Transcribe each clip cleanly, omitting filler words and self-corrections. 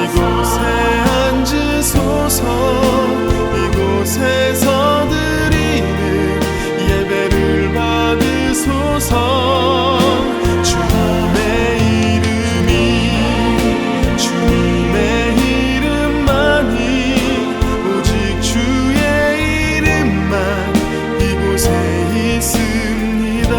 이곳에 앉으소서. 이곳에서 드리는 예배를 받으소서. 주님의 이름만이 오직 주의 이름만 이곳에 있습니다.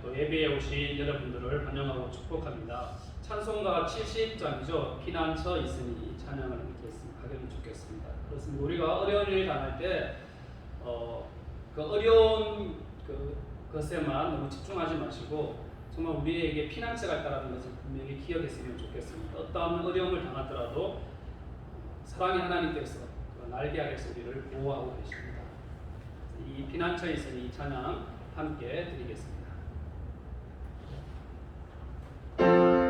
또 예배에 오신 여러분들을 환영하고 축복합니다. 찬송가 70장이죠. 피난처 있으니 찬양을 하면 좋겠습니다. 그렇습니다. 우리가 어려운 일을 당할 때 그 어려운 것에만 너무 집중하지 마시고 정말 우리에게 피난처가 있다는 것을 분명히 기억했으면 좋겠습니다. 어떠한 어려움을 당하더라도 사랑의 하나님께서 날개 아래서 우리를 보호하고 계십니다. 이 피난처에 있으니 이 찬양 함께 드리겠습니다. 주님의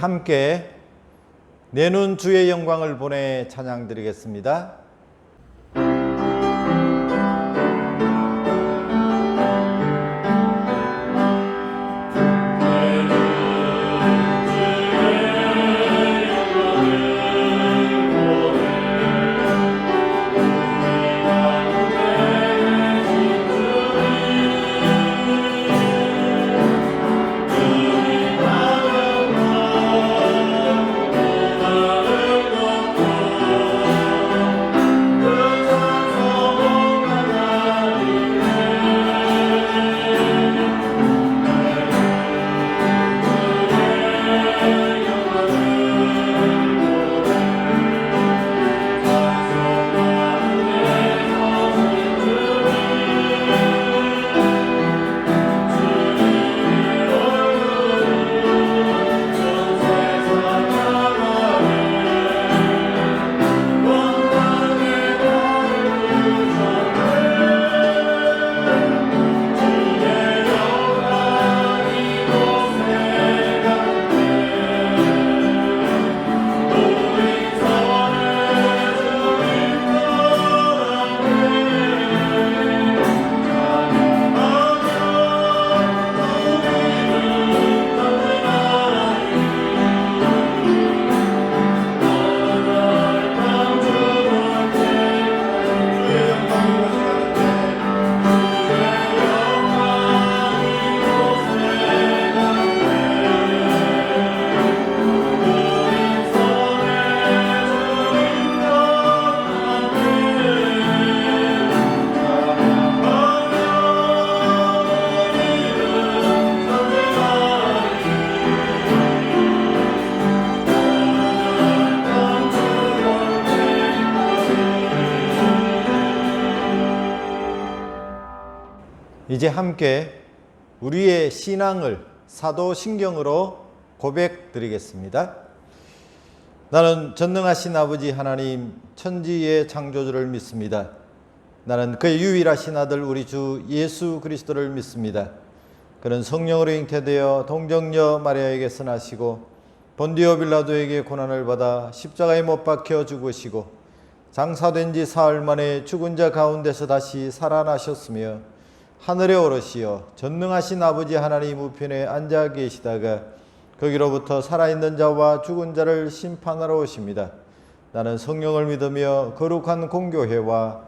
함께 내 눈 주의 영광을 보내 찬양 드리겠습니다. 이제 함께 우리의 신앙을 사도신경으로 고백드리겠습니다. 나는 전능하신 아버지 하나님 천지의 창조주를 믿습니다. 나는 그의 유일하신 아들 우리 주 예수 그리스도를 믿습니다. 그는 성령으로 잉태되어 동정녀 마리아에게서 나시고 본디오 빌라도에게 고난을 받아 십자가에 못 박혀 죽으시고 장사된 지 사흘 만에 죽은 자 가운데서 다시 살아나셨으며 하늘에 오르시어 전능하신 아버지 하나님 우편에 앉아 계시다가 거기로부터 살아있는 자와 죽은 자를 심판하러 오십니다. 나는 성령을 믿으며 거룩한 공교회와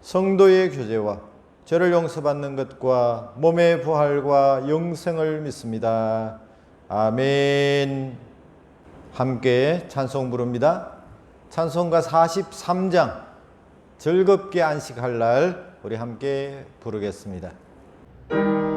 성도의 교제와 죄를 용서받는 것과 몸의 부활과 영생을 믿습니다. 아멘. 함께 찬송 부릅니다. 찬송가 43장 즐겁게 안식할 날 우리 함께 부르겠습니다. 주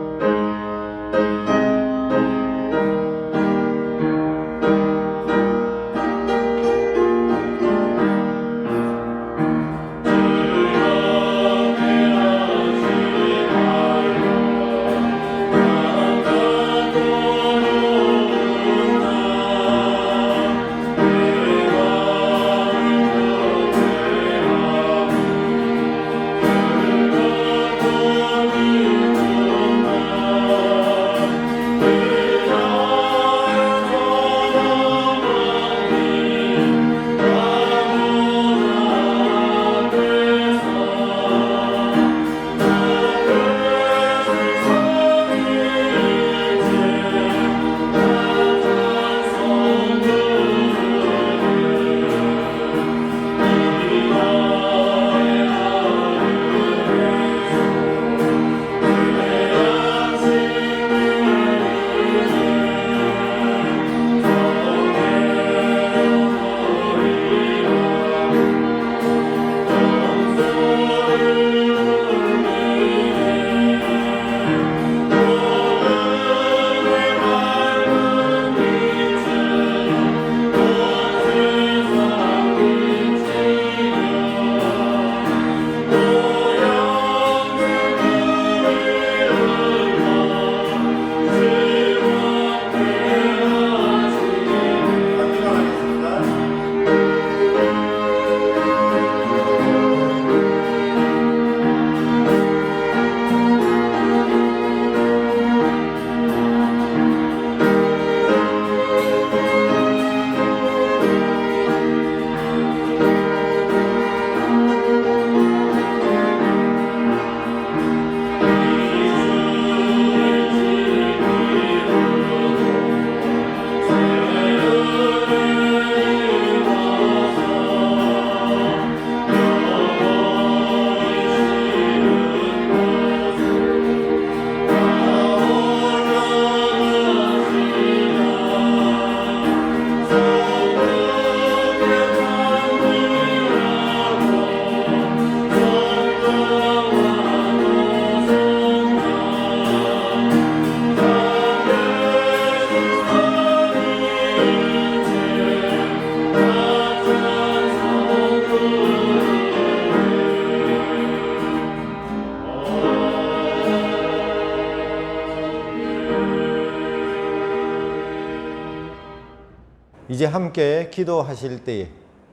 이제 함께 기도하실 때에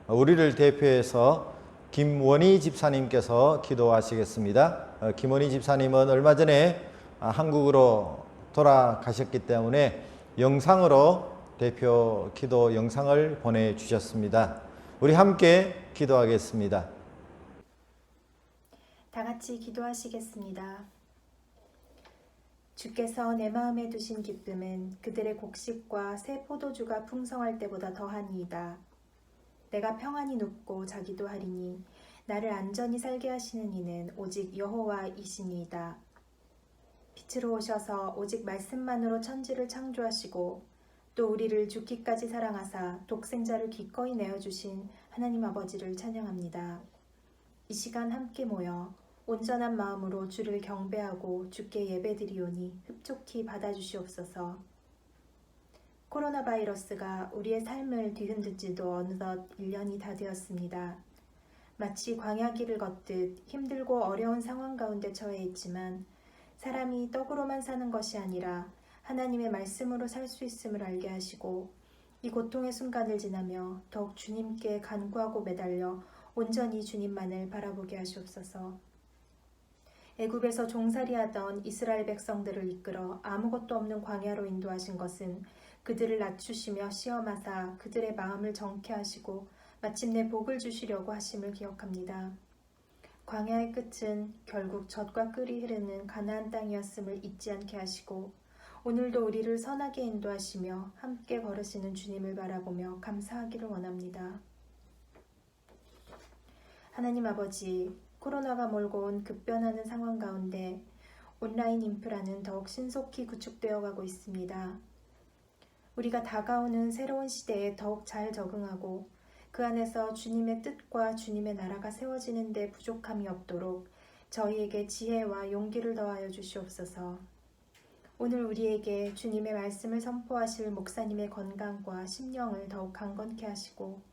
우리를 대표해서 김원희 집사님께서 기도하시겠습니다. 김원희 집사님은 얼마 전에 한국으로 돌아가셨기 때문에 영상으로 대표 기도 영상을 보내주셨습니다. 우리 함께 기도하겠습니다. 다 같이 기도하시겠습니다. 주께서 내 마음에 두신 기쁨은 그들의 곡식과 새 포도주가 풍성할 때보다 더하니이다. 내가 평안히 눕고 자기도 하리니 나를 안전히 살게 하시는 이는 오직 여호와이시니이다. 빛으로 오셔서 오직 말씀만으로 천지를 창조하시고 또 우리를 죽기까지 사랑하사 독생자를 기꺼이 내어주신 하나님 아버지를 찬양합니다. 이 시간 함께 모여 온전한 마음으로 주를 경배하고 주께 예배드리오니 흡족히 받아주시옵소서. 코로나 바이러스가 우리의 삶을 뒤흔든 지도 어느덧 1년이 다 되었습니다. 마치 광야길을 걷듯 힘들고 어려운 상황 가운데 처해 있지만 사람이 떡으로만 사는 것이 아니라 하나님의 말씀으로 살 수 있음을 알게 하시고 이 고통의 순간을 지나며 더욱 주님께 간구하고 매달려 온전히 주님만을 바라보게 하시옵소서. 애굽에서 종살이하던 이스라엘 백성들을 이끌어 아무것도 없는 광야로 인도하신 것은 그들을 낮추시며 시험하사 그들의 마음을 정케 하시고 마침내 복을 주시려고 하심을 기억합니다. 광야의 끝은 결국 젖과 꿀이 흐르는 가나안 땅이었음을 잊지 않게 하시고 오늘도 우리를 선하게 인도하시며 함께 걸으시는 주님을 바라보며 감사하기를 원합니다. 하나님 아버지, 코로나가 몰고 온 급변하는 상황 가운데 온라인 인프라는 더욱 신속히 구축되어 가고 있습니다. 우리가 다가오는 새로운 시대에 더욱 잘 적응하고 그 안에서 주님의 뜻과 주님의 나라가 세워지는 데 부족함이 없도록 저희에게 지혜와 용기를 더하여 주시옵소서. 오늘 우리에게 주님의 말씀을 선포하실 목사님의 건강과 심령을 더욱 강건케 하시고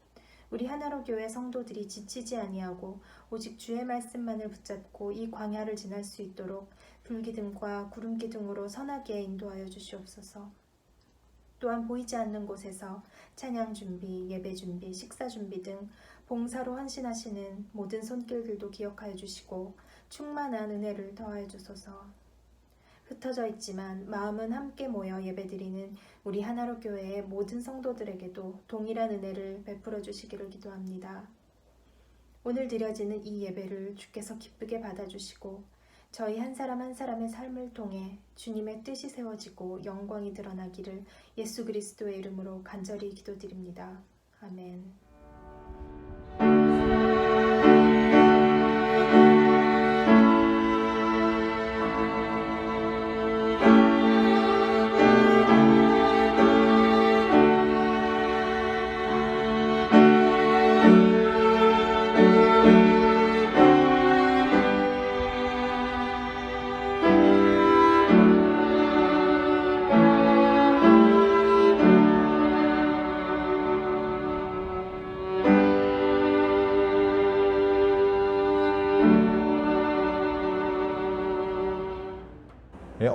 우리 하나로 교회 성도들이 지치지 아니하고 오직 주의 말씀만을 붙잡고 이 광야를 지날 수 있도록 불기둥과 구름기둥으로 선하게 인도하여 주시옵소서. 또한 보이지 않는 곳에서 찬양 준비, 예배 준비, 식사 준비 등 봉사로 헌신하시는 모든 손길들도 기억하여 주시고 충만한 은혜를 더하여 주소서. 흩어져 있지만 마음은 함께 모여 예배드리는 우리 하나로 교회의 모든 성도들에게도 동일한 은혜를 베풀어 주시기를 기도합니다. 오늘 드려지는 이 예배를 주께서 기쁘게 받아주시고 저희 한 사람 한 사람의 삶을 통해 주님의 뜻이 세워지고 영광이 드러나기를 예수 그리스도의 이름으로 간절히 기도드립니다. 아멘.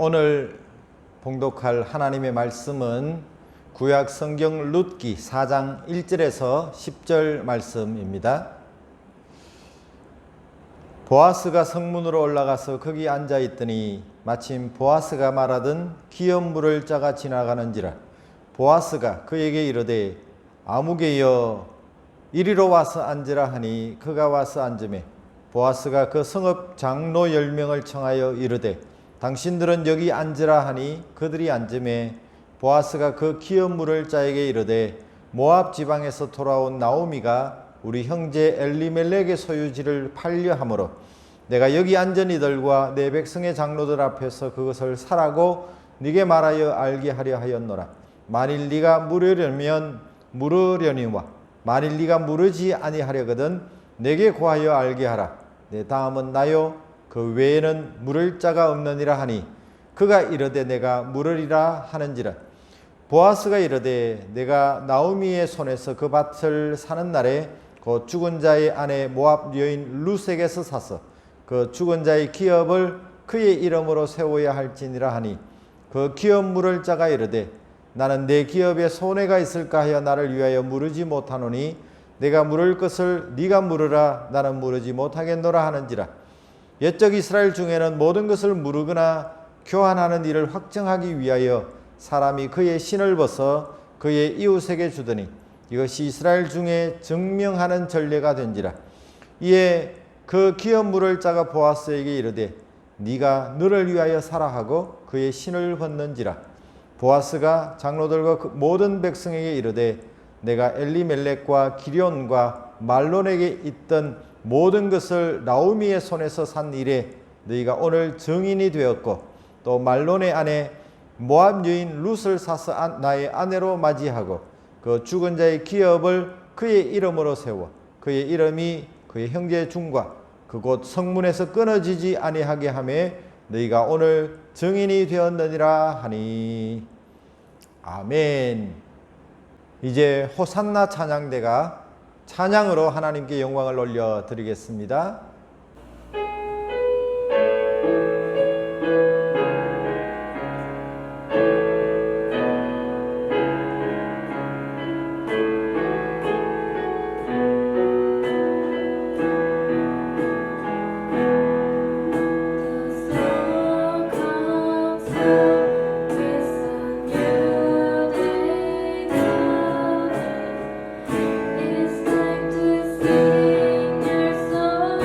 오늘 봉독할 하나님의 말씀은 구약 성경 룻기 4장 1절에서 10절 말씀입니다. 보아스가 성문으로 올라가서 거기 앉아 있더니 마침 보아스가 말하던 기업물을 짜가 지나가는지라. 보아스가 그에게 이르되 아무개여 이리로 와서 앉으라 하니 그가 와서 앉으매 보아스가 그 성읍 장로 10명을 청하여 이르되 당신들은 여기 앉으라 하니 그들이 앉으매 보아스가 그 기업물을 자에게 이르되 모압 지방에서 돌아온 나오미가 우리 형제 엘리멜렉의 소유지를 팔려 하므로 내가 여기 앉은 이들과 내 백성의 장로들 앞에서 그것을 사라고 네게 말하여 알게 하려 하였노라. 만일 네가 물으려면 물으려니와 만일 네가 물으지 아니하려거든 내게 고하여 알게 하라. 내 다음은 나요 그 외에는 물을 자가 없느니라 하니 그가 이르되 내가 물으리라 하는지라. 보아스가 이르되 내가 나오미의 손에서 그 밭을 사는 날에 그 죽은 자의 아내 모압 여인 룻에게서 사서 그 죽은 자의 기업을 그의 이름으로 세워야 할지니라 하니 그 기업 물을 자가 이르되 나는 내 기업에 손해가 있을까 하여 나를 위하여 물으지 못하노니 내가 물을 것을 네가 물으라 나는 물으지 못하겠노라 하는지라. 옛적 이스라엘 중에는 모든 것을 물으거나 교환하는 일을 확정하기 위하여 사람이 그의 신을 벗어 그의 이웃에게 주더니 이것이 이스라엘 중에 증명하는 전례가 된지라. 이에 그 기업 물을 자가 보아스에게 이르되 네가 너를 위하여 사라 하고 그의 신을 벗는지라. 보아스가 장로들과 그 모든 백성에게 이르되 내가 엘리멜렉과 기럨과 말론에게 있던 모든 것을 나오미의 손에서 산 일에 너희가 오늘 증인이 되었고 또 말론의 아내 모압 여인 룻을 사서 나의 아내로 맞이하고 그 죽은 자의 기업을 그의 이름으로 세워 그의 이름이 그의 형제 중과 그곳 성문에서 끊어지지 아니하게 하며 너희가 오늘 증인이 되었느니라 하니. 아멘. 이제 호산나 찬양대가 찬양으로 하나님께 영광을 올려 드리겠습니다. It's time to sing your song.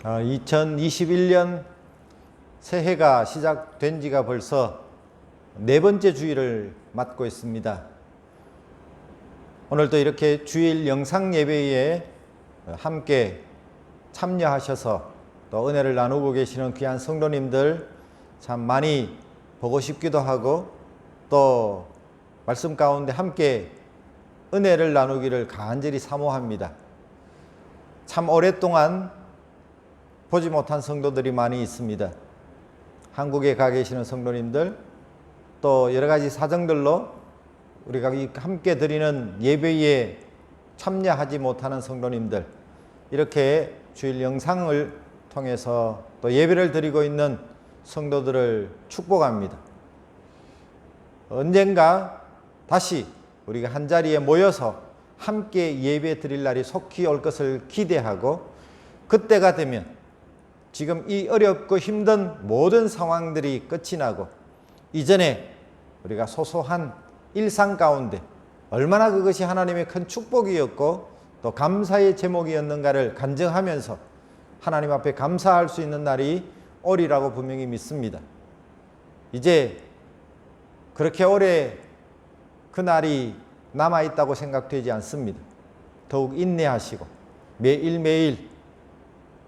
2021년 새해가 시작된 지가 벌써 네 번째 주일을 맞고 있습니다. 오늘도 이렇게 주일 영상 예배에 함께 참여하셔서 또 은혜를 나누고 계시는 귀한 성도님들 참 많이 보고 싶기도 하고 또 말씀 가운데 함께 은혜를 나누기를 간절히 사모합니다. 참 오랫동안 보지 못한 성도들이 많이 있습니다. 한국에 가 계시는 성도님들 또 여러 가지 사정들로 우리가 함께 드리는 예배에 참여하지 못하는 성도님들 이렇게 주일 영상을 통해서 또 예배를 드리고 있는 성도들을 축복합니다. 언젠가 다시 우리가 한자리에 모여서 함께 예배 드릴 날이 속히 올 것을 기대하고 그때가 되면 지금 이 어렵고 힘든 모든 상황들이 끝이 나고 이전에 우리가 소소한 일상 가운데 얼마나 그것이 하나님의 큰 축복이었고 또 감사의 제목이었는가를 간증하면서 하나님 앞에 감사할 수 있는 날이 오리라고 분명히 믿습니다. 이제 그렇게 오래 그 날이 남아있다고 생각되지 않습니다. 더욱 인내하시고 매일매일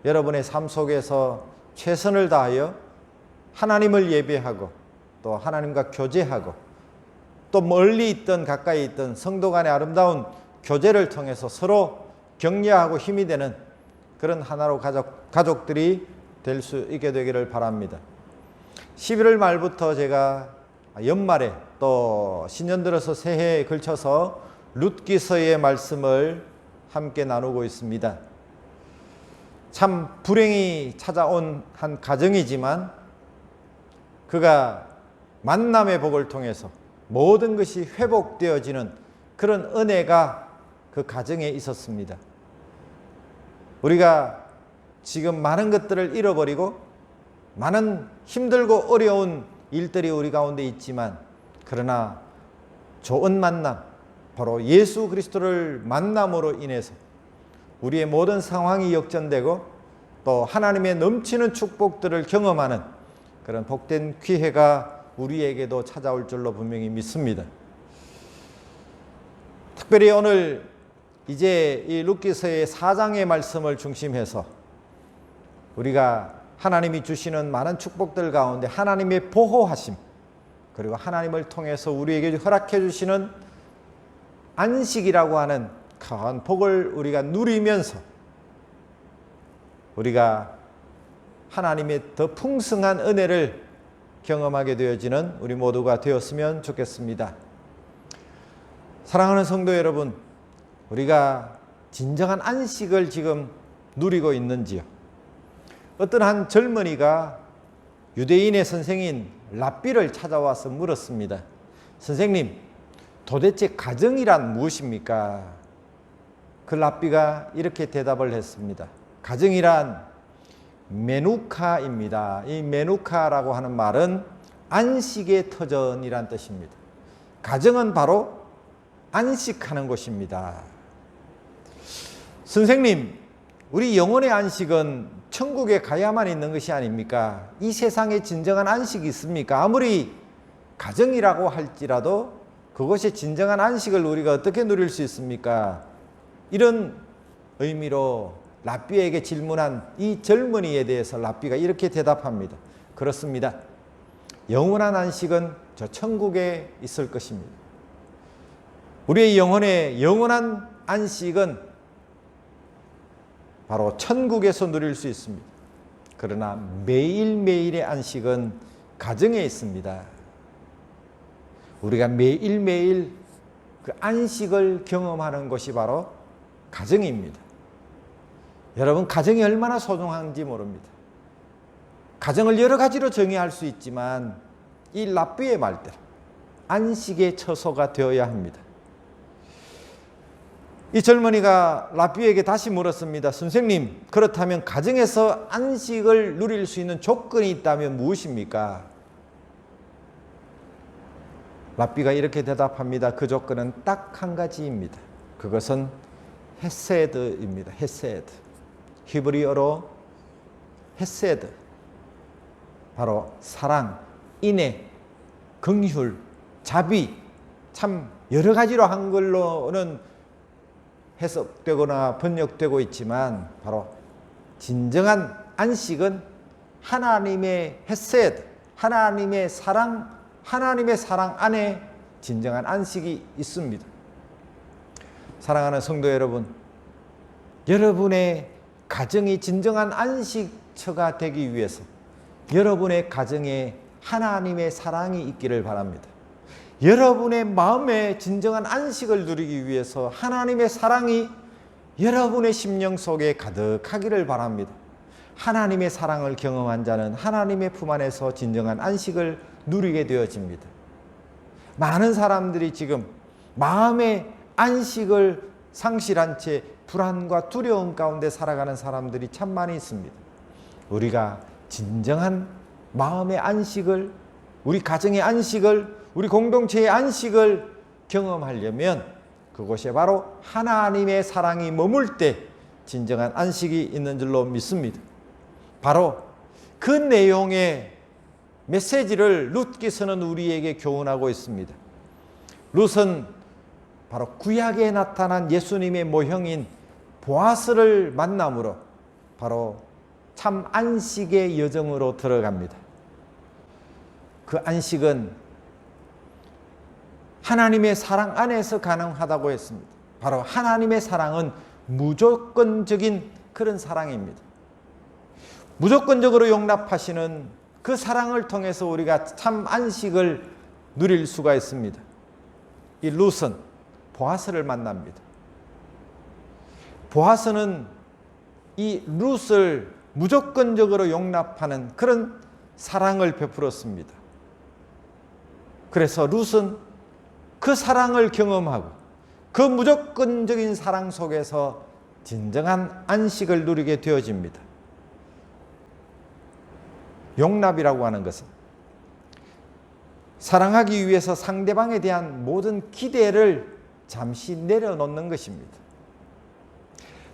여러분의 삶 속에서 최선을 다하여 하나님을 예배하고 또 하나님과 교제하고 또 멀리 있든 가까이 있든 성도 간의 아름다운 교제를 통해서 서로 격려하고 힘이 되는 그런 하나로 가족들이 될 수 있게 되기를 바랍니다. 11월 말부터 제가 연말에 또 신년 들어서 새해에 걸쳐서 룻기서의 말씀을 함께 나누고 있습니다. 참 불행이 찾아온 한 가정이지만 그가 만남의 복을 통해서 모든 것이 회복되어지는 그런 은혜가 그 가정에 있었습니다. 우리가 지금 많은 것들을 잃어버리고 많은 힘들고 어려운 일들이 우리 가운데 있지만 그러나 좋은 만남, 바로 예수 그리스도를 만남으로 인해서 우리의 모든 상황이 역전되고 또 하나님의 넘치는 축복들을 경험하는 그런 복된 기회가 우리에게도 찾아올 줄로 분명히 믿습니다. 특별히 오늘 이제 이 룻기서의 4장의 말씀을 중심해서 우리가 하나님이 주시는 많은 축복들 가운데 하나님의 보호하심 그리고 하나님을 통해서 우리에게 허락해 주시는 안식이라고 하는 큰 복을 우리가 누리면서 우리가 하나님의 더 풍성한 은혜를 경험하게 되어지는 우리 모두가 되었으면 좋겠습니다. 사랑하는 성도 여러분, 우리가 진정한 안식을 지금 누리고 있는지요? 어떤 한 젊은이가 유대인의 선생인 랍비를 찾아와서 물었습니다. 선생님, 도대체 가정이란 무엇입니까? 그 랍비가 이렇게 대답을 했습니다. 가정이란 메누카입니다. 이 메누카라고 하는 말은 안식의 터전이란 뜻입니다. 가정은 바로 안식하는 곳입니다. 선생님, 우리 영혼의 안식은 천국에 가야만 있는 것이 아닙니까? 이 세상에 진정한 안식이 있습니까? 아무리 가정이라고 할지라도 그것이 진정한 안식을 우리가 어떻게 누릴 수 있습니까? 이런 의미로 랍비에게 질문한 이 젊은이에 대해서 랍비가 이렇게 대답합니다. 그렇습니다. 영원한 안식은 저 천국에 있을 것입니다. 우리의 영혼의 영원한 안식은 바로 천국에서 누릴 수 있습니다. 그러나 매일매일의 안식은 가정에 있습니다. 우리가 매일매일 그 안식을 경험하는 것이 바로 가정입니다. 여러분, 가정이 얼마나 소중한지 모릅니다. 가정을 여러 가지로 정의할 수 있지만 이 랍비의 말대로 안식의 처소가 되어야 합니다. 이 젊은이가 랍비에게 다시 물었습니다. 선생님, 그렇다면 가정에서 안식을 누릴 수 있는 조건이 있다면 무엇입니까? 랍비가 이렇게 대답합니다. 그 조건은 딱 한 가지입니다. 그것은 헤세드입니다. 헤세드. 히브리어로 헤세드, 바로 사랑, 인애, 긍휼, 자비, 참 여러 가지로 한글로는 해석되거나 번역되고 있지만 바로 진정한 안식은 하나님의 헤세드, 하나님의 사랑 안에 진정한 안식이 있습니다. 사랑하는 성도 여러분, 여러분의 가정이 진정한 안식처가 되기 위해서 여러분의 가정에 하나님의 사랑이 있기를 바랍니다. 여러분의 마음에 진정한 안식을 누리기 위해서 하나님의 사랑이 여러분의 심령 속에 가득하기를 바랍니다. 하나님의 사랑을 경험한 자는 하나님의 품 안에서 진정한 안식을 누리게 되어집니다. 많은 사람들이 지금 마음의 안식을 상실한 채 불안과 두려움 가운데 살아가는 사람들이 참 많이 있습니다. 우리가 진정한 마음의 안식을, 우리 가정의 안식을, 우리 공동체의 안식을 경험하려면 그곳에 바로 하나님의 사랑이 머물 때 진정한 안식이 있는 줄로 믿습니다. 바로 그 내용의 메시지를 룻기서는 우리에게 교훈하고 있습니다. 룻은 바로 구약에 나타난 예수님의 모형인 보아스를 만남으로 바로 참 안식의 여정으로 들어갑니다. 그 안식은 하나님의 사랑 안에서 가능하다고 했습니다. 바로 하나님의 사랑은 무조건적인 그런 사랑입니다. 무조건적으로 용납하시는 그 사랑을 통해서 우리가 참 안식을 누릴 수가 있습니다. 이 룻은 보아스를 만납니다. 보아스는 이 룻을 무조건적으로 용납하는 그런 사랑을 베풀었습니다. 그래서 룻은 그 사랑을 경험하고 그 무조건적인 사랑 속에서 진정한 안식을 누리게 되어집니다. 용납이라고 하는 것은 사랑하기 위해서 상대방에 대한 모든 기대를 잠시 내려놓는 것입니다.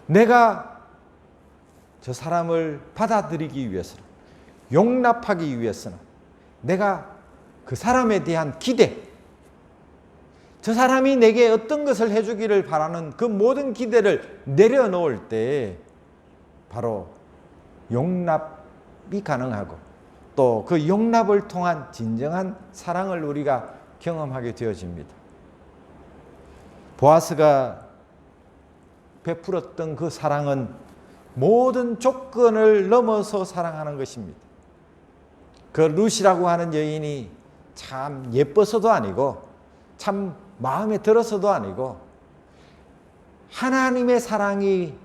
내가 저 사람을 받아들이기 위해서는, 용납하기 위해서는 내가 그 사람에 대한 기대, 저 사람이 내게 어떤 것을 해주기를 바라는 그 모든 기대를 내려놓을 때 바로 용납이 가능하고 또 그 용납을 통한 진정한 사랑을 우리가 경험하게 되어집니다. 보아스가 베풀었던 그 사랑은 모든 조건을 넘어서 사랑하는 것입니다. 그 룻이라고 하는 여인이 참 예뻐서도 아니고 참 마음에 들어서도 아니고 하나님의 사랑이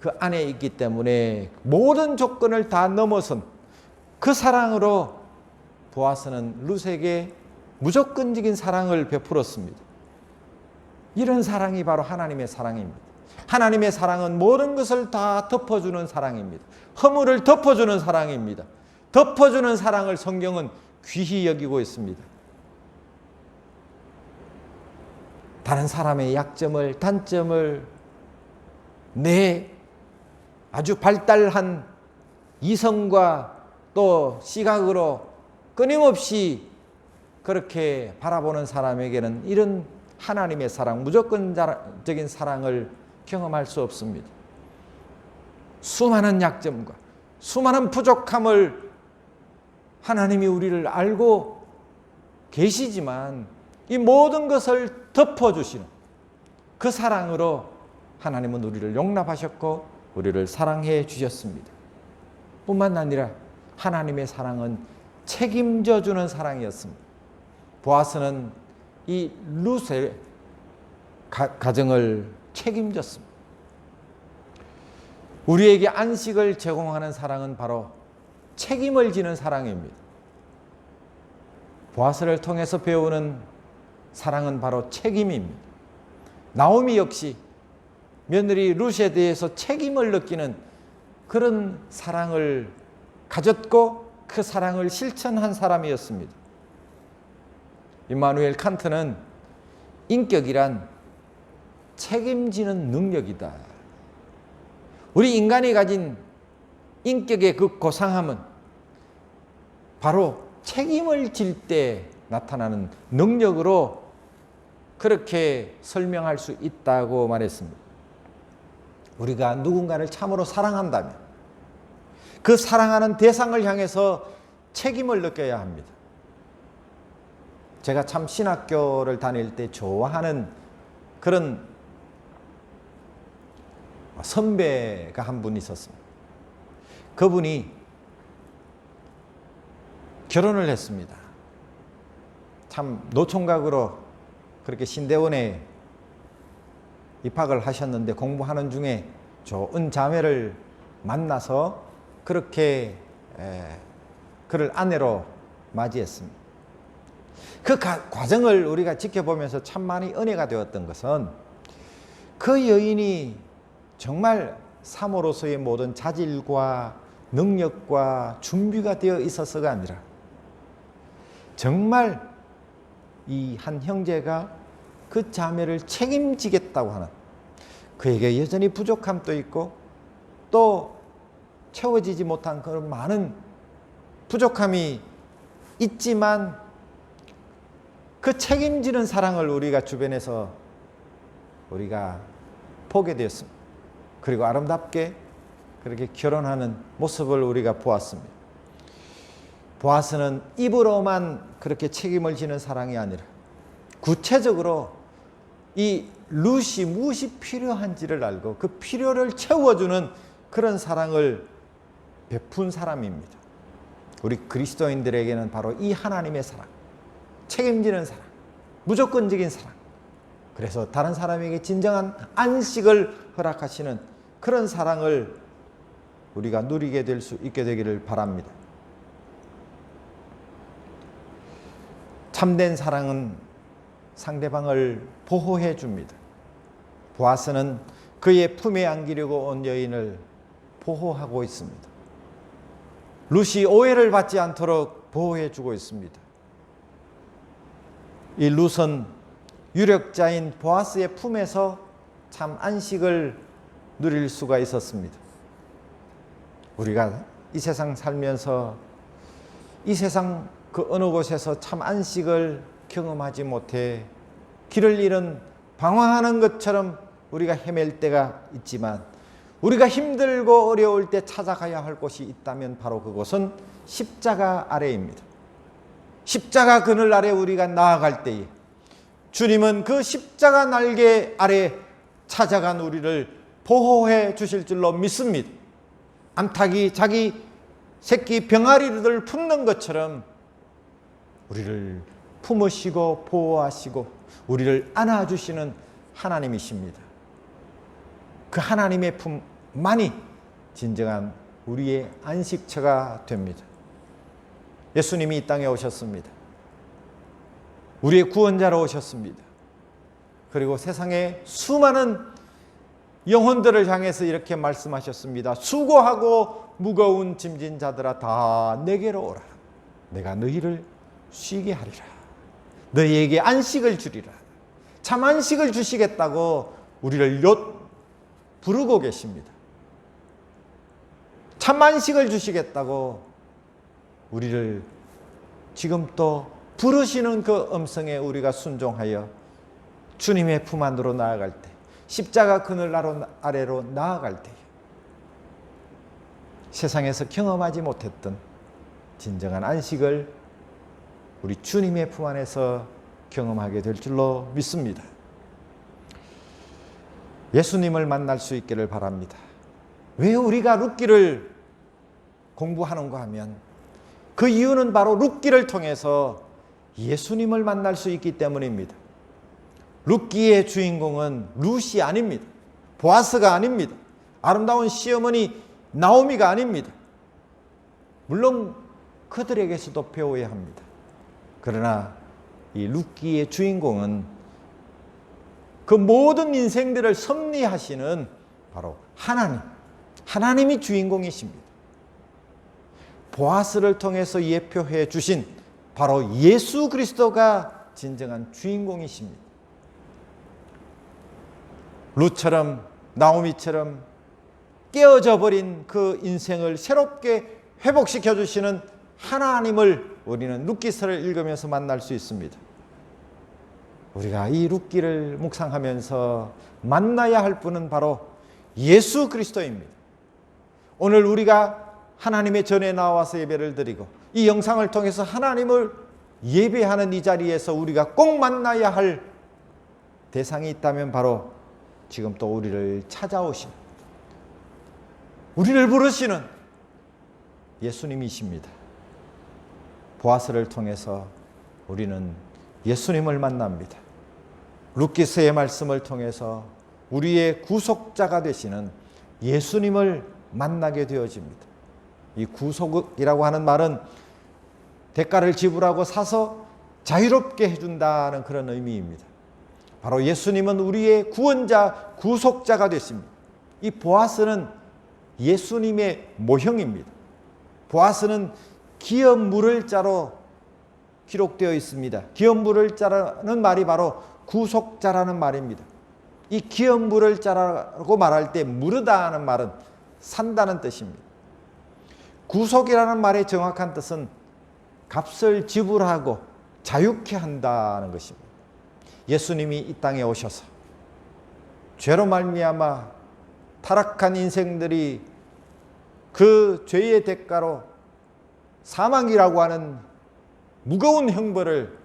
그 안에 있기 때문에 모든 조건을 다 넘어선 그 사랑으로 보아스는 룻에게 무조건적인 사랑을 베풀었습니다. 이런 사랑이 바로 하나님의 사랑입니다. 하나님의 사랑은 모든 것을 다 덮어주는 사랑입니다. 허물을 덮어주는 사랑입니다. 덮어주는 사랑을 성경은 귀히 여기고 있습니다. 다른 사람의 약점을, 단점을 내 아주 발달한 이성과 또 시각으로 끊임없이 그렇게 바라보는 사람에게는 이런 하나님의 사랑, 무조건적인 사랑을 경험할 수 없습니다. 수많은 약점과 수많은 부족함을 하나님이 우리를 알고 계시지만 이 모든 것을 덮어주시는 그 사랑으로 하나님은 우리를 용납하셨고 우리를 사랑해 주셨습니다. 뿐만 아니라 하나님의 사랑은 책임져 주는 사랑이었습니다. 보아스는 이 룻의 가정을 책임졌습니다. 우리에게 안식을 제공하는 사랑은 바로 책임을 지는 사랑입니다. 보아스를 통해서 배우는 사랑은 바로 책임입니다. 나오미 역시 며느리 룻에 대해서 책임을 느끼는 그런 사랑을 가졌고 그 사랑을 실천한 사람이었습니다. 임마누엘 칸트는 인격이란 책임지는 능력이다. 우리 인간이 가진 인격의 그 고상함은 바로 책임을 질 때 나타나는 능력으로 그렇게 설명할 수 있다고 말했습니다. 우리가 누군가를 참으로 사랑한다면 그 사랑하는 대상을 향해서 책임을 느껴야 합니다. 제가 참 신학교를 다닐 때 좋아하는 그런 선배가 한 분 있었습니다. 그분이 결혼을 했습니다. 참 노총각으로 그렇게 신대원에 입학을 하셨는데 공부하는 중에 좋은 자매를 만나서 그렇게 그를 아내로 맞이했습니다. 그 과정을 우리가 지켜보면서 참 많이 은혜가 되었던 것은 그 여인이 정말 사모로서의 모든 자질과 능력과 준비가 되어 있어서가 아니라 정말 이 한 형제가 그 자매를 책임지겠다고 하는 그에게 여전히 부족함도 있고 또 채워지지 못한 그런 많은 부족함이 있지만 그 책임지는 사랑을 우리가 주변에서 우리가 보게 되었습니다. 그리고 아름답게 그렇게 결혼하는 모습을 우리가 보았습니다. 보아스는 입으로만 그렇게 책임을 지는 사랑이 아니라 구체적으로 이 룻이 무엇이 필요한지를 알고 그 필요를 채워주는 그런 사랑을 베푼 사람입니다. 우리 그리스도인들에게는 바로 이 하나님의 사랑, 책임지는 사랑, 무조건적인 사랑, 그래서 다른 사람에게 진정한 안식을 허락하시는 그런 사랑을 우리가 누리게 될 수 있게 되기를 바랍니다. 참된 사랑은 상대방을 보호해 줍니다. 보아스는 그의 품에 안기려고 온 여인을 보호하고 있습니다. 룻이 오해를 받지 않도록 보호해 주고 있습니다. 이 룻은 유력자인 보아스의 품에서 참 안식을 누릴 수가 있었습니다. 우리가 이 세상 살면서 이 세상 그 어느 곳에서 참 안식을 경험하지 못해 길을 잃은 방황하는 것처럼 우리가 헤맬 때가 있지만 우리가 힘들고 어려울 때 찾아가야 할 곳이 있다면 바로 그곳은 십자가 아래입니다. 십자가 그늘 아래 우리가 나아갈 때에 주님은 그 십자가 날개 아래 찾아간 우리를 보호해 주실 줄로 믿습니다. 암탉이 자기 새끼 병아리를 품는 것처럼 우리를 품으시고 보호하시고 우리를 안아주시는 하나님이십니다. 그 하나님의 품만이 진정한 우리의 안식처가 됩니다. 예수님이 이 땅에 오셨습니다. 우리의 구원자로 오셨습니다. 그리고 세상에 수많은 영혼들을 향해서 이렇게 말씀하셨습니다. 수고하고 무거운 짐진 자들아 다 내게로 오라. 내가 너희를 쉬게 하리라. 너희에게 안식을 주리라. 참 안식을 주시겠다고 우리를 부르고 계십니다. 참 안식을 주시겠다고 우리를 지금 또 부르시는 그 음성에 우리가 순종하여 주님의 품 안으로 나아갈 때, 십자가 그늘 아래로 나아갈 때 세상에서 경험하지 못했던 진정한 안식을 우리 주님의 품 안에서 경험하게 될 줄로 믿습니다. 예수님을 만날 수 있기를 바랍니다. 왜 우리가 룻기를 공부하는가 하면 그 이유는 바로 룻기를 통해서 예수님을 만날 수 있기 때문입니다. 룻기의 주인공은 룻이 아닙니다. 보아스가 아닙니다. 아름다운 시어머니 나오미가 아닙니다. 물론 그들에게서도 배워야 합니다. 그러나 이 룻기의 주인공은 그 모든 인생들을 섭리하시는 바로 하나님이 주인공이십니다. 보아스를 통해서 예표해 주신 바로 예수 그리스도가 진정한 주인공이십니다. 룻처럼 나오미처럼 깨어져 버린 그 인생을 새롭게 회복시켜 주시는 하나님을 우리는 룻기서를 읽으면서 만날 수 있습니다. 우리가 이 룻기를 묵상하면서 만나야 할 분은 바로 예수 그리스도입니다. 오늘 우리가 하나님의 전에 나와서 예배를 드리고 이 영상을 통해서 하나님을 예배하는 이 자리에서 우리가 꼭 만나야 할 대상이 있다면 바로 지금 또 우리를 찾아오신, 우리를 부르시는 예수님이십니다. 보아스를 통해서 우리는 예수님을 만납니다. 룻기서의 말씀을 통해서 우리의 구속자가 되시는 예수님을 만나게 되어집니다. 이 구속이라고 하는 말은 대가를 지불하고 사서 자유롭게 해준다는 그런 의미입니다. 바로 예수님은 우리의 구원자, 구속자가 되십니다. 이 보아스는 예수님의 모형입니다. 보아스는 기업 물을 자로 기록되어 있습니다. 기업 물을 자라는 말이 바로 구속자라는 말입니다. 이 기업 물을 자라고 말할 때 무르다는 말은 산다는 뜻입니다. 구속이라는 말의 정확한 뜻은 값을 지불하고 자유케 한다는 것입니다. 예수님이 이 땅에 오셔서 죄로 말미암아 타락한 인생들이 그 죄의 대가로 사망이라고 하는 무거운 형벌을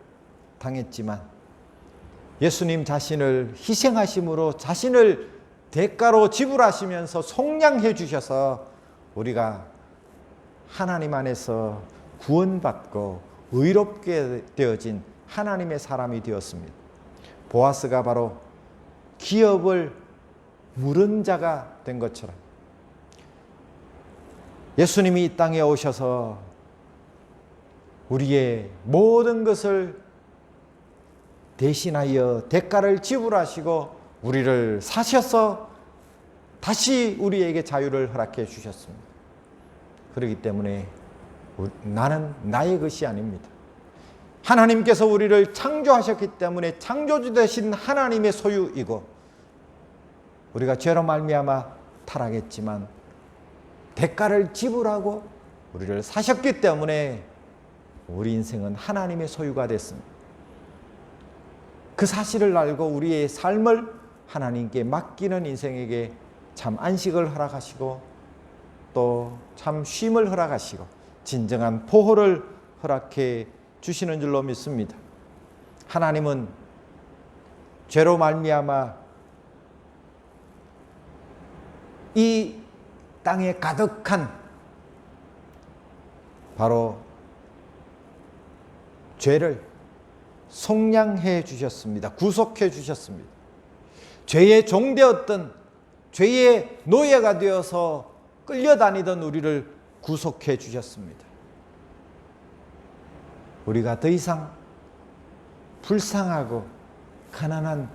당했지만 예수님 자신을 희생하심으로 자신을 대가로 지불하시면서 속량해 주셔서 우리가 하나님 안에서 구원받고 의롭게 되어진 하나님의 사람이 되었습니다. 보아스가 바로 기업을 물은 자가 된 것처럼 예수님이 이 땅에 오셔서 우리의 모든 것을 대신하여 대가를 지불하시고 우리를 사셔서 다시 우리에게 자유를 허락해 주셨습니다. 그렇기 때문에 나는 나의 것이 아닙니다. 하나님께서 우리를 창조하셨기 때문에 창조주 되신 하나님의 소유이고 우리가 죄로 말미암아 타락했지만 대가를 지불하고 우리를 사셨기 때문에 우리 인생은 하나님의 소유가 됐습니다. 그 사실을 알고 우리의 삶을 하나님께 맡기는 인생에게 참 안식을 허락하시고 또 참 쉼을 허락하시고 진정한 보호를 허락해 주시는 줄로 믿습니다. 하나님은 죄로 말미암아 이 땅에 가득한 바로 죄를 속량해 주셨습니다. 구속해 주셨습니다. 죄의 종되었던 죄의 노예가 되어서 끌려다니던 우리를 구속해 주셨습니다. 우리가 더 이상 불쌍하고 가난한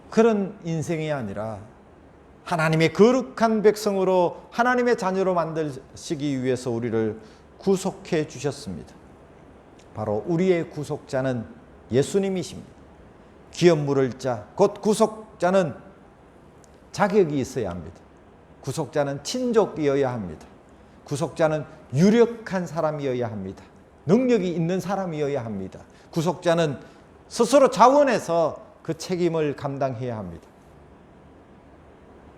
그런 인생이 아니라 하나님의 거룩한 백성으로 하나님의 자녀로 만드시기 위해서 우리를 구속해 주셨습니다. 바로 우리의 구속자는 예수님이십니다. 기업 물을 자, 곧 구속자는 자격이 있어야 합니다. 구속자는 친족이어야 합니다. 구속자는 유력한 사람이어야 합니다. 능력이 있는 사람이어야 합니다. 구속자는 스스로 자원해서 그 책임을 감당해야 합니다.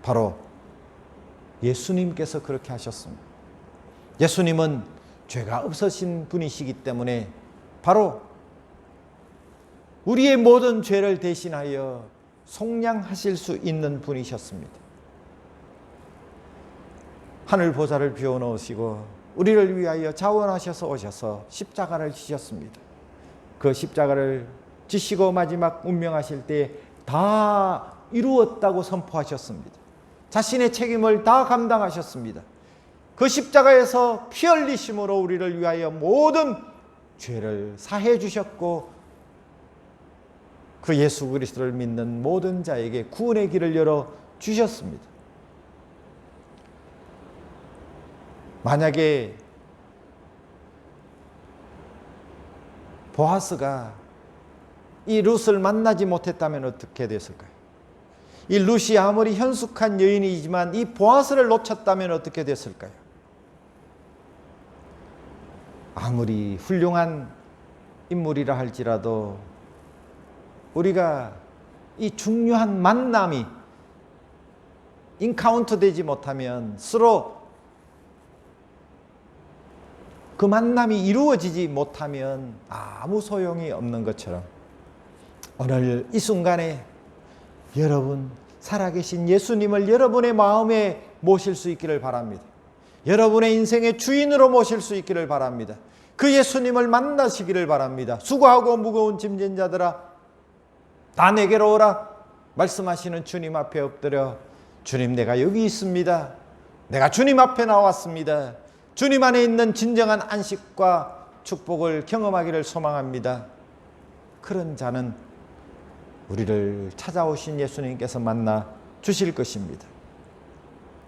바로 예수님께서 그렇게 하셨습니다. 예수님은 죄가 없으신 분이시기 때문에 바로 우리의 모든 죄를 대신하여 속량하실 수 있는 분이셨습니다. 하늘 보좌를 비워놓으시고 우리를 위하여 자원하셔서 오셔서 십자가를 지셨습니다. 그 십자가를 지시고 마지막 운명하실 때 다 이루었다고 선포하셨습니다. 자신의 책임을 다 감당하셨습니다. 그 십자가에서 피 흘리심으로 우리를 위하여 모든 죄를 사해 주셨고 그 예수 그리스도를 믿는 모든 자에게 구원의 길을 열어 주셨습니다. 만약에 보아스가 이 룻을 만나지 못했다면 어떻게 됐을까요? 이 룻이 아무리 현숙한 여인이지만 이 보아스를 놓쳤다면 어떻게 됐을까요? 아무리 훌륭한 인물이라 할지라도 우리가 이 중요한 만남이 인카운터 되지 못하면 서로 그 만남이 이루어지지 못하면 아무 소용이 없는 것처럼 오늘 이 순간에 여러분 살아계신 예수님을 여러분의 마음에 모실 수 있기를 바랍니다. 여러분의 인생의 주인으로 모실 수 있기를 바랍니다. 그 예수님을 만나시기를 바랍니다. 수고하고 무거운 짐진 자들아 다 내게로 오라 말씀하시는 주님 앞에 엎드려 주님 내가 여기 있습니다. 내가 주님 앞에 나왔습니다. 주님 안에 있는 진정한 안식과 축복을 경험하기를 소망합니다. 그런 자는 우리를 찾아오신 예수님께서 만나 주실 것입니다.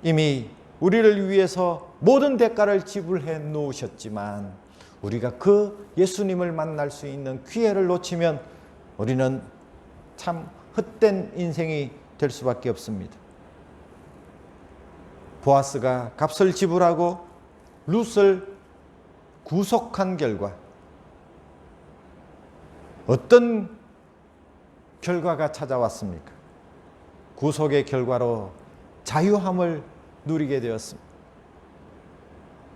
이미 우리를 위해서 모든 대가를 지불해 놓으셨지만 우리가 그 예수님을 만날 수 있는 기회를 놓치면 우리는 참 헛된 인생이 될 수밖에 없습니다. 보아스가 값을 지불하고 룻을 구속한 결과 어떤 결과가 찾아왔습니까? 구속의 결과로 자유함을 누리게 되었습니다.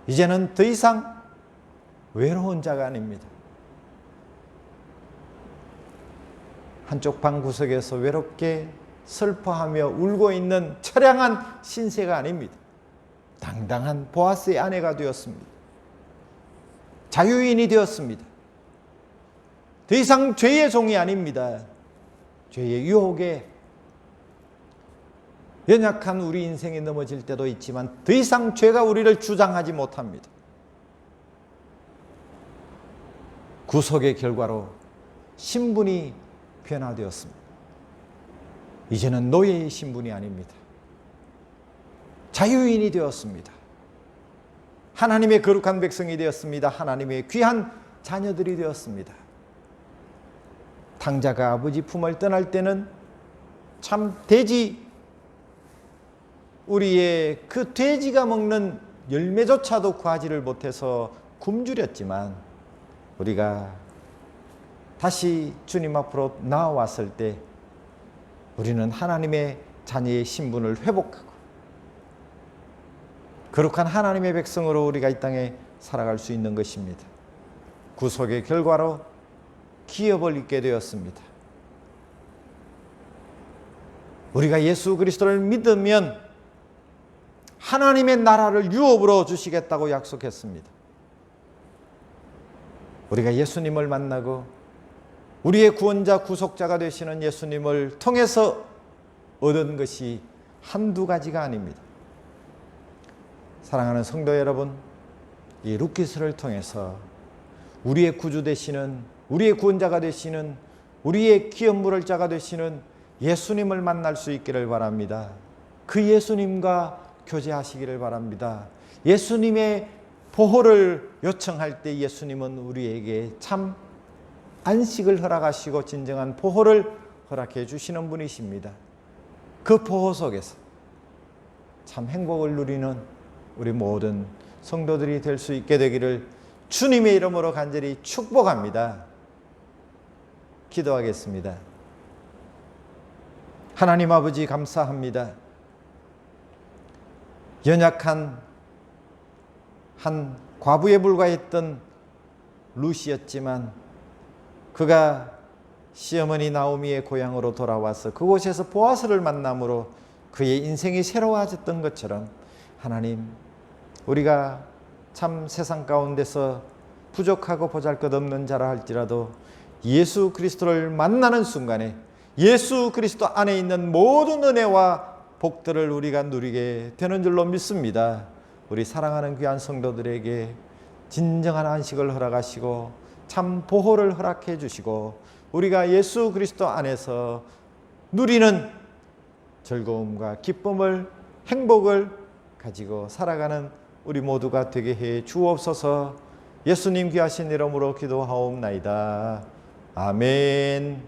이제는 더 이상 외로운 자가 아닙니다. 한쪽 방 구석에서 외롭게 슬퍼하며 울고 있는 처량한 신세가 아닙니다. 당당한 보아스의 아내가 되었습니다. 자유인이 되었습니다. 더 이상 죄의 종이 아닙니다. 죄의 유혹에 연약한 우리 인생이 넘어질 때도 있지만 더 이상 죄가 우리를 주장하지 못합니다. 구속의 결과로 신분이 변화되었습니다. 이제는 노예의 신분이 아닙니다. 자유인이 되었습니다. 하나님의 거룩한 백성이 되었습니다. 하나님의 귀한 자녀들이 되었습니다. 탕자가 아버지 품을 떠날 때는 참 우리의 그 돼지가 먹는 열매조차도 구하지를 못해서 굶주렸지만 우리가 다시 주님 앞으로 나아왔을 때 우리는 하나님의 자녀의 신분을 회복하고 거룩한 하나님의 백성으로 우리가 이 땅에 살아갈 수 있는 것입니다. 구속의 결과로 기업을 잊게 되었습니다. 우리가 예수 그리스도를 믿으면 하나님의 나라를 유업으로 주시겠다고 약속했습니다. 우리가 예수님을 만나고 우리의 구원자 구속자가 되시는 예수님을 통해서 얻은 것이 한두 가지가 아닙니다. 사랑하는 성도 여러분, 이 룻기스를 통해서 우리의 구주 되시는, 우리의 구원자가 되시는, 우리의 기업물을 자가 되시는 예수님을 만날 수 있기를 바랍니다. 그 예수님과 교제하시기를 바랍니다. 예수님의 보호를 요청할 때 예수님은 우리에게 참 안식을 허락하시고 진정한 보호를 허락해 주시는 분이십니다. 그 보호 속에서 참 행복을 누리는 우리 모든 성도들이 될 수 있게 되기를 주님의 이름으로 간절히 축복합니다. 기도하겠습니다. 하나님 아버지 감사합니다. 연약한 한 과부에 불과했던 룻이었지만 그가 시어머니 나오미의 고향으로 돌아와서 그곳에서 보아스를 만남으로 그의 인생이 새로워졌던 것처럼 하나님, 우리가 참 세상 가운데서 부족하고 보잘것없는 자라 할지라도 예수 그리스도를 만나는 순간에 예수 그리스도 안에 있는 모든 은혜와 복들을 우리가 누리게 되는 줄로 믿습니다. 우리 사랑하는 귀한 성도들에게 진정한 안식을 허락하시고 참 보호를 허락해 주시고 우리가 예수 그리스도 안에서 누리는 즐거움과 기쁨을, 행복을 가지고 살아가는 우리 모두가 되게 해 주옵소서. 예수님 귀하신 이름으로 기도하옵나이다. 아멘.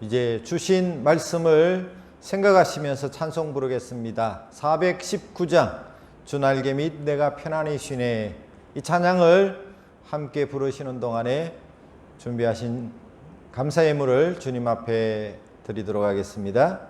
이제 주신 말씀을 생각하시면서 찬송 부르겠습니다. 419장 주 날개 및 내가 편안히 쉬네. 이 찬양을 함께 부르시는 동안에 준비하신 감사 예물을 주님 앞에 드리도록 하겠습니다.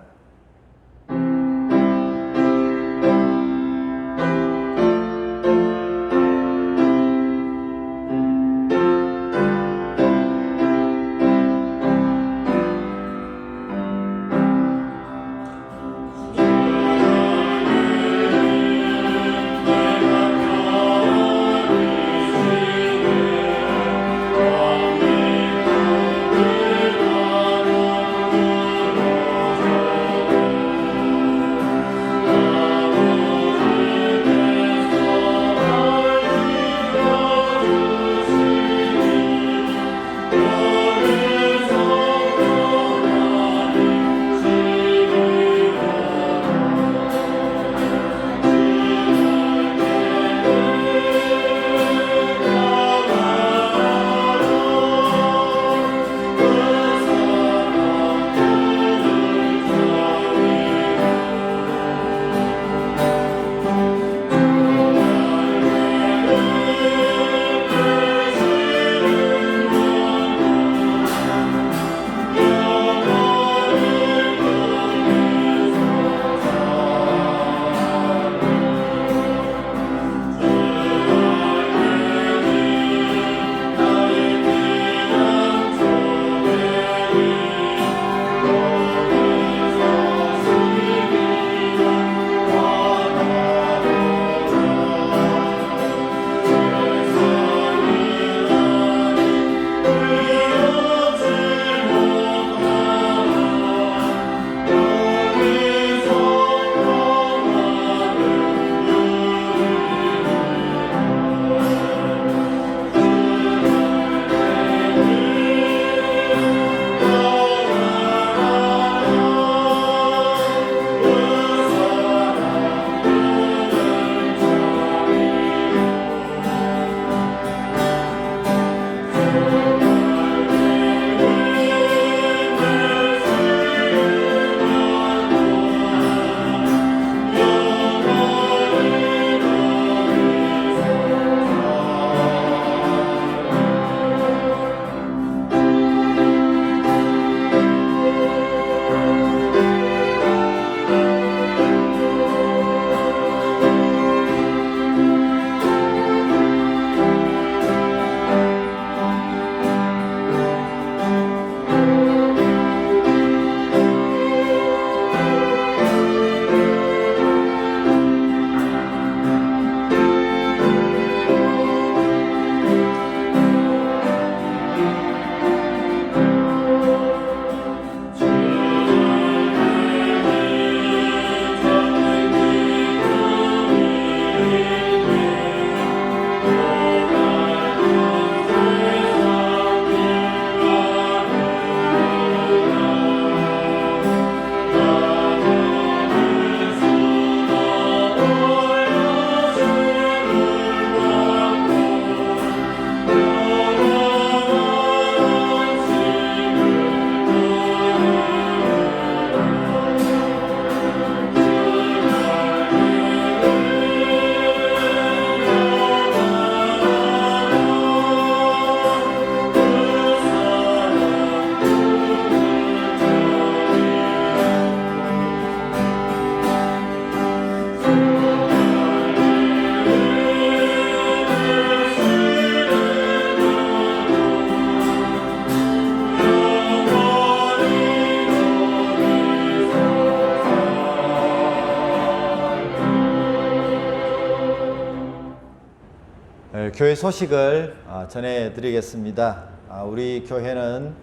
교회 소식을 전해드리겠습니다. 우리 교회는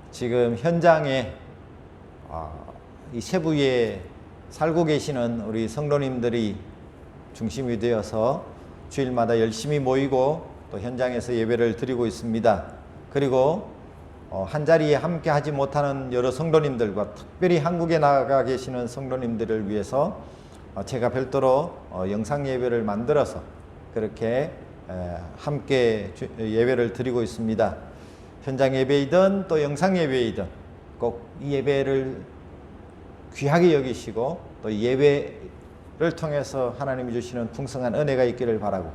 지금 현장에 이 세부에 살고 계시는 우리 성도님들이 중심이 되어서 주일마다 열심히 모이고 또 현장에서 예배를 드리고 있습니다. 그리고 한 자리에 함께 하지 못하는 여러 성도님들과 특별히 한국에 나가 계시는 성도님들을 위해서 제가 별도로 영상 예배를 만들어서 그렇게 함께 예배를 드리고 있습니다. 현장 예배이든 또 영상 예배이든 꼭 이 예배를 귀하게 여기시고 또 예배를 통해서 하나님이 주시는 풍성한 은혜가 있기를 바라고,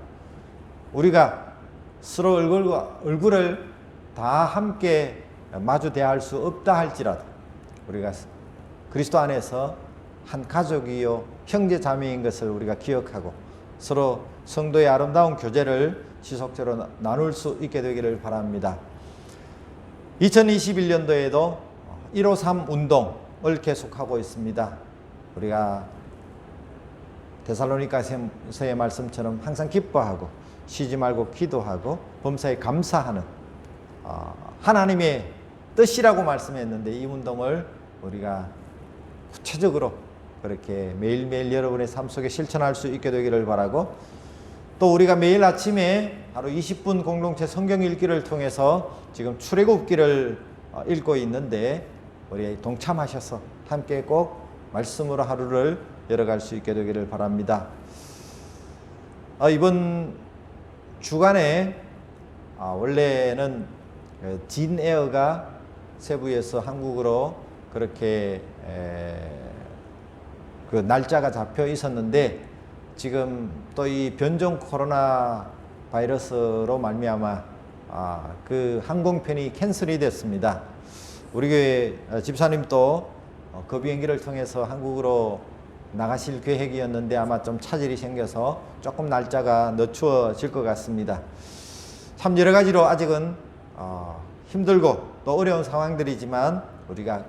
우리가 서로 얼굴을 다 함께 마주 대할 수 없다 할지라도 우리가 그리스도 안에서 한 가족이요 형제 자매인 것을 우리가 기억하고 서로 성도의 아름다운 교제를 지속적으로 나눌 수 있게 되기를 바랍니다. 2021년도에도 153 운동을 계속하고 있습니다. 우리가 데살로니가서의 말씀처럼 항상 기뻐하고 쉬지 말고 기도하고 범사에 감사하는 하나님의 뜻이라고 말씀했는데, 이 운동을 우리가 구체적으로 그렇게 매일매일 여러분의 삶 속에 실천할 수 있게 되기를 바라고, 또 우리가 매일 아침에 하루 20분 공동체 성경 읽기를 통해서 지금 출애굽기를 읽고 있는데, 우리 동참하셔서 함께 꼭 말씀으로 하루를 열어갈 수 있게 되기를 바랍니다. 이번 주간에 원래는 진 에어가 세부에서 한국으로 그렇게 그 날짜가 잡혀 있었는데, 지금 또 이 변종 코로나 바이러스로 말미암아 그 항공편이 캔슬이 됐습니다. 우리 교회 집사님도 그 비행기를 통해서 한국으로 나가실 계획이었는데 아마 좀 차질이 생겨서 조금 날짜가 늦추어질 것 같습니다. 참 여러 가지로 아직은 힘들고 또 어려운 상황들이지만 우리가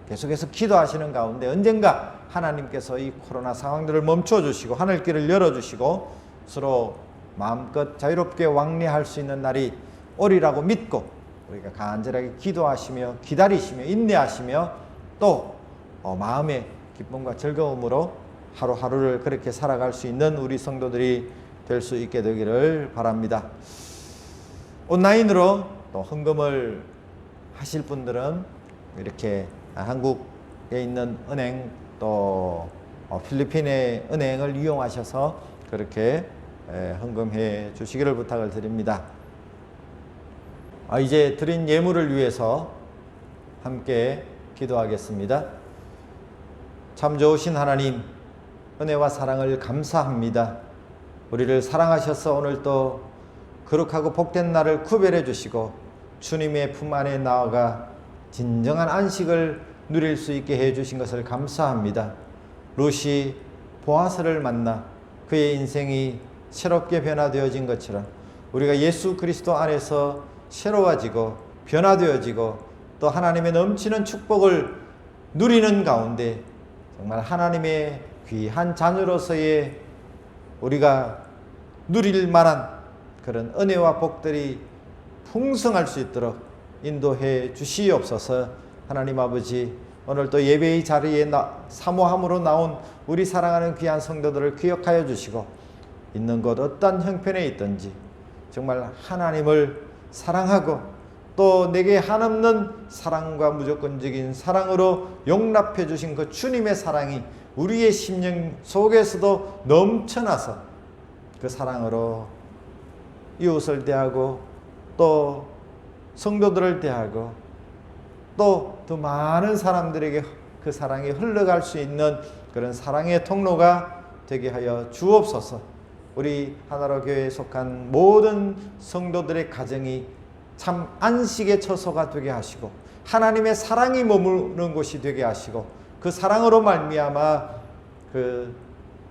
계속해서 기도하시는 가운데 언젠가 하나님께서 이 코로나 상황들을 멈춰 주시고 하늘길을 열어 주시고 서로 마음껏 자유롭게 왕래할 수 있는 날이 오리라고 믿고 우리가 간절하게 기도하시며 기다리시며 인내하시며 또 마음의 기쁨과 즐거움으로 하루하루를 그렇게 살아갈 수 있는 우리 성도들이 될 수 있게 되기를 바랍니다. 온라인으로 또 헌금을 하실 분들은 이렇게 한국에 있는 은행 또 필리핀의 은행을 이용하셔서 그렇게 헌금해 주시기를 부탁을 드립니다. 이제 드린 예물을 위해서 함께 기도하겠습니다. 참 좋으신 하나님, 은혜와 사랑을 감사합니다. 우리를 사랑하셔서 오늘 또 거룩하고 복된 날을 구별해 주시고 주님의 품 안에 나아가 진정한 안식을 누릴 수 있게 해 주신 것을 감사합니다. 룻이 보아스를 만나 그의 인생이 새롭게 변화되어진 것처럼 우리가 예수 그리스도 안에서 새로워지고 변화되어지고 또 하나님의 넘치는 축복을 누리는 가운데 정말 하나님의 귀한 자녀로서의 우리가 누릴 만한 그런 은혜와 복들이 풍성할 수 있도록 인도해 주시옵소서. 하나님 아버지, 오늘 또 예배의 자리에 사모함으로 나온 우리 사랑하는 귀한 성도들을 기억하여 주시고 있는 곳 어떤 형편에 있든지 정말 하나님을 사랑하고 또 내게 한없는 사랑과 무조건적인 사랑으로 용납해 주신 그 주님의 사랑이 우리의 심령 속에서도 넘쳐나서 그 사랑으로 이웃을 대하고 또 성도들을 대하고 또 더 많은 사람들에게 그 사랑이 흘러갈 수 있는 그런 사랑의 통로가 되게 하여 주옵소서. 우리 하나로 교회에 속한 모든 성도들의 가정이 참 안식의 처소가 되게 하시고 하나님의 사랑이 머무는 곳이 되게 하시고 그 사랑으로 말미암아 그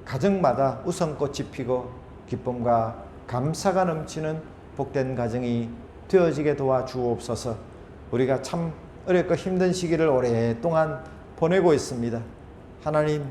가정마다 웃음꽃이 피고 기쁨과 감사가 넘치는 복된 가정이 되어지게 도와주옵소서. 우리가 참 어렵고 힘든 시기를 오랫동안 보내고 있습니다. 하나님,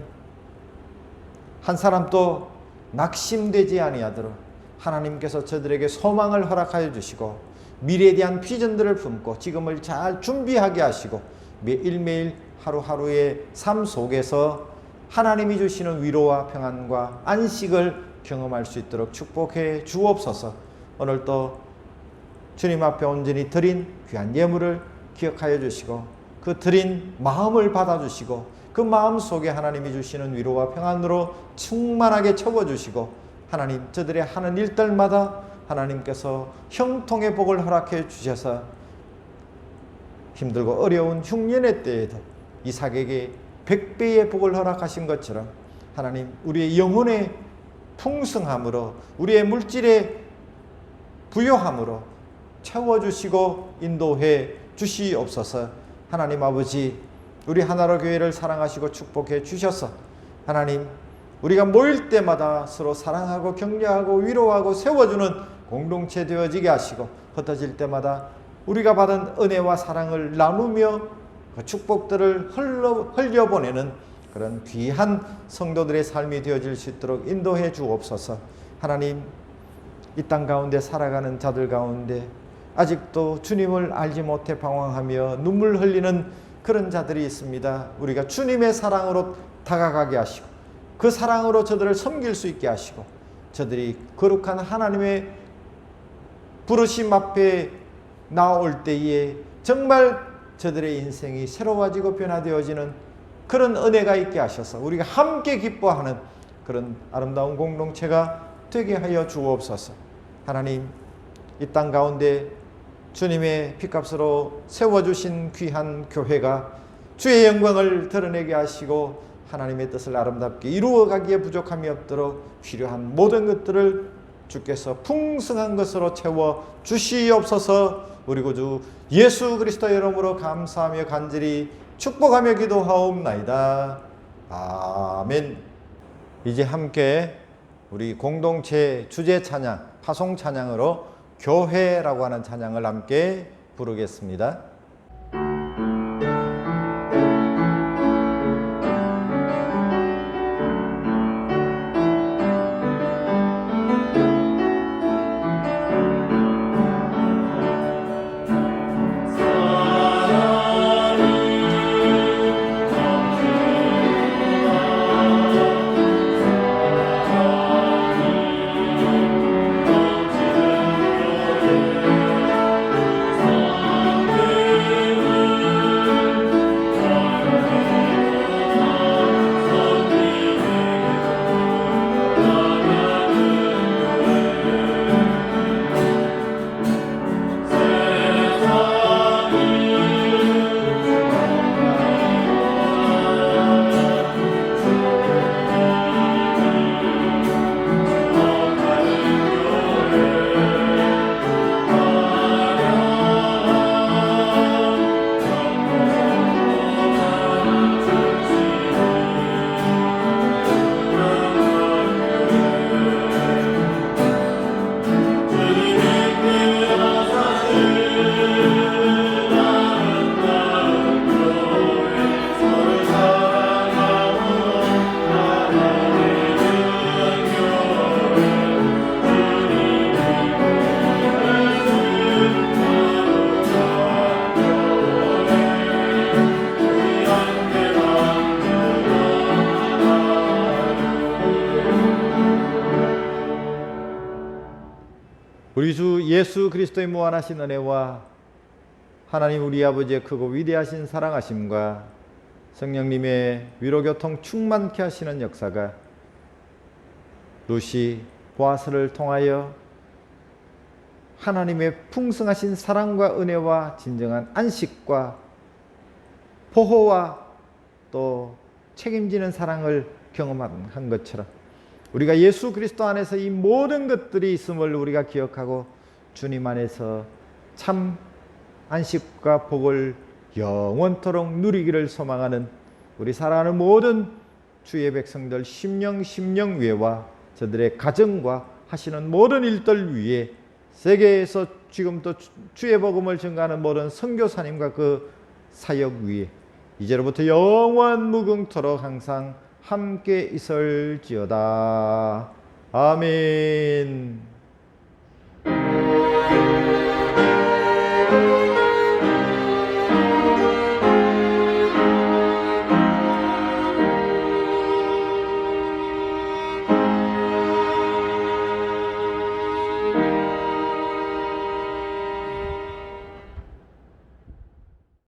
한 사람도 낙심되지 아니하도록 하나님께서 저들에게 소망을 허락하여 주시고 미래에 대한 비전들을 품고 지금을 잘 준비하게 하시고 매일매일 하루하루의 삶 속에서 하나님이 주시는 위로와 평안과 안식을 경험할 수 있도록 축복해 주옵소서. 오늘 또 주님 앞에 온전히 드린 귀한 예물을 기억하여 주시고 그 드린 마음을 받아주시고 그 마음 속에 하나님이 주시는 위로와 평안으로 충만하게 채워주시고 하나님 저들의 하는 일들마다 하나님께서 형통의 복을 허락해 주셔서 힘들고 어려운 흉년의 때에도 이삭에게 100배의 복을 허락하신 것처럼 하나님 우리의 영혼의 풍성함으로 우리의 물질의 부요함으로 채워주시고 인도해 주시옵소서. 하나님 아버지, 우리 하나로 교회를 사랑하시고 축복해 주셔서 하나님 우리가 모일 때마다 서로 사랑하고 격려하고 위로하고 세워주는 공동체 되어지게 하시고 흩어질 때마다 우리가 받은 은혜와 사랑을 나누며 그 축복들을 흘려보내는 그런 귀한 성도들의 삶이 되어질 수 있도록 인도해 주옵소서. 하나님, 이 땅 가운데 살아가는 자들 가운데 아직도 주님을 알지 못해 방황하며 눈물 흘리는 그런 자들이 있습니다. 우리가 주님의 사랑으로 다가가게 하시고 그 사랑으로 저들을 섬길 수 있게 하시고 저들이 거룩한 하나님의 부르심 앞에 나올 때에 정말 저들의 인생이 새로워지고 변화되어지는 그런 은혜가 있게 하셔서 우리가 함께 기뻐하는 그런 아름다운 공동체가 되게 하여 주옵소서. 하나님, 이 땅 가운데 주님의 피값으로 세워주신 귀한 교회가 주의 영광을 드러내게 하시고 하나님의 뜻을 아름답게 이루어가기에 부족함이 없도록 필요한 모든 것들을 주께서 풍성한 것으로 채워 주시옵소서. 우리 구주 예수 그리스도의 이름으로 감사하며 간절히 축복하며 기도하옵나이다. 아멘. 이제 함께 우리 공동체 주제 찬양, 파송 찬양으로 교회라고 하는 찬양을 함께 부르겠습니다. 우리 주 예수 그리스도의 무한하신 은혜와 하나님 우리 아버지의 크고 위대하신 사랑하심과 성령님의 위로교통 충만케 하시는 역사가 루시 보아스를 통하여 하나님의 풍성하신 사랑과 은혜와 진정한 안식과 보호와 또 책임지는 사랑을 경험한 것처럼 우리가 예수 그리스도 안에서 이 모든 것들이 있음을 우리가 기억하고 주님 안에서 참 안식과 복을 영원토록 누리기를 소망하는 우리 사랑하는 모든 주의 백성들 심령 위에와 저들의 가정과 하시는 모든 일들 위에 세계에서 지금도 주의 복음을 전가하는 모든 선교사님과 그 사역 위에 이제로부터 영원 무궁토록 항상 함께 있을지어다. 아멘.